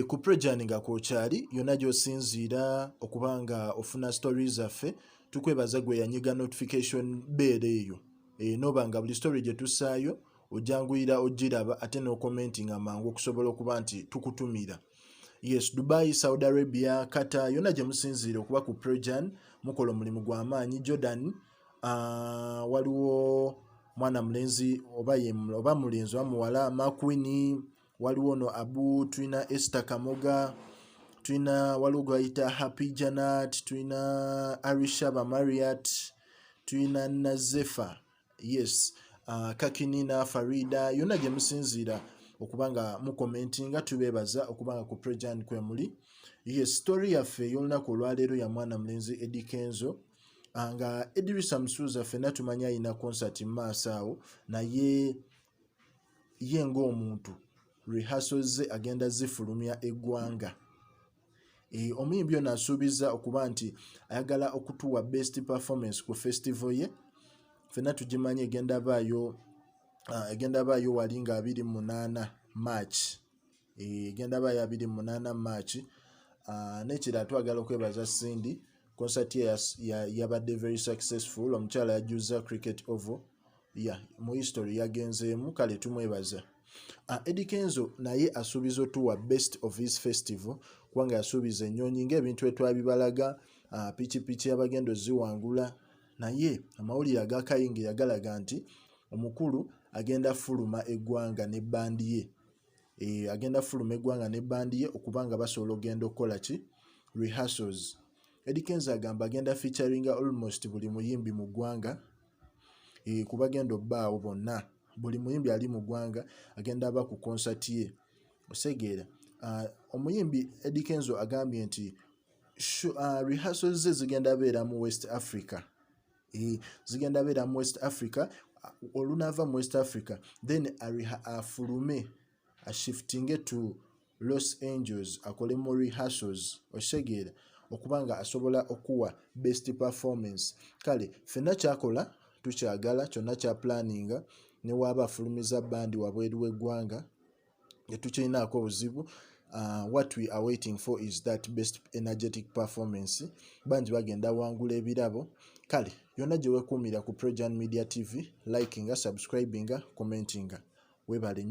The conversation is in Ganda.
Ku Prejani nga kwokyali yonna gy'osinziira okuba nga ofuna stories zaffe tukwebaza gwe yanyiga notification bell eyo noba nga buli story gye tussaayo ojanguyira ogiraba ate n'okomentinga mangu okusobola okuba nti tukutumira. Yes, Dubai, Saudi Arabia, Qatar yonna gye musinziira okuba ku Prejani mukola omulimu gw'amaanyi. Jordan waliwo mwana mulenzi oba mulenzi wa muwala Makwini, waliwo no Abu, tulina Esther Kamoga, tulina waliwo gwayita Happy Janat, tulina Arisha Bamariat, tulina Nazefa, yes, Kakinina Farida yonna gye musinziira okuba nga mukomentinga tubeebaza okuba nga ku Prejani kwe muli. Yes, story yaffe ey'olunaku olwaleero ya mwana mulenzi Eddy Kenzo nga Idrisa Musuuza ffenna tumanya ayina concert mu maaso awo naye ye ng'omuntu rehearsals ze agenda zifulumya eggwanga. Omuyimbi ono asuubiza okuba nti ayagala okutuwa best performance ku festival ye. Ffenna tugimanye egenda baayo wali nga 28 March. Egenda baayo 28 March. N'ekirala twagala okwebaza Cindy. Concert ye yabadde very successful. Omukyala yajjuza cricket oval. Mu history yagenzeemu kale tumwebaza. Eddy Kenzo naye asuubiza otuwa best of his festival kubanga yasuubiza ennyonyi ng'ebintu etwabibalaga pikipiki abagendo ziwangula naye amawulire agakayingira yagalaga nti omukulu agenda fuluma eggwanga ne bandi ye. Agenda fuluma eggwanga ne bandi ye okubanga basobola ogenda okukola ki rehearsals. Eddy Kenzo agamba agenda featuringa almost buli muyimbi mu ggwanga ku bagenda obbaawo bonna. Buli muyimbi ali mu ggwanga agenda aba ku concert ye. Osegeera omuyimbi Eddy Kenzo agambye nti rehearsals ze zigenda beera mu West Africa. Zigenda beera mu West Africa. Olunaava mu West Africa then afulume ashiftinge to Los Angeles akole mu rehearsals. Osegeera okubanga asobola okuwa best performance. Kale ffenna kyakola tukyagala kyonna kya planninga ne waaba afulumiza bandi wabweru w'eggwanga tetukirinaako obuzibu. What we are waiting for is that best energetic performance. Bangi bagenda wangula ebirabo. Kale yonna gye weekuumira ku Prejani Media TV, likinga, subscribinga, commentinga. Weebale nnyo.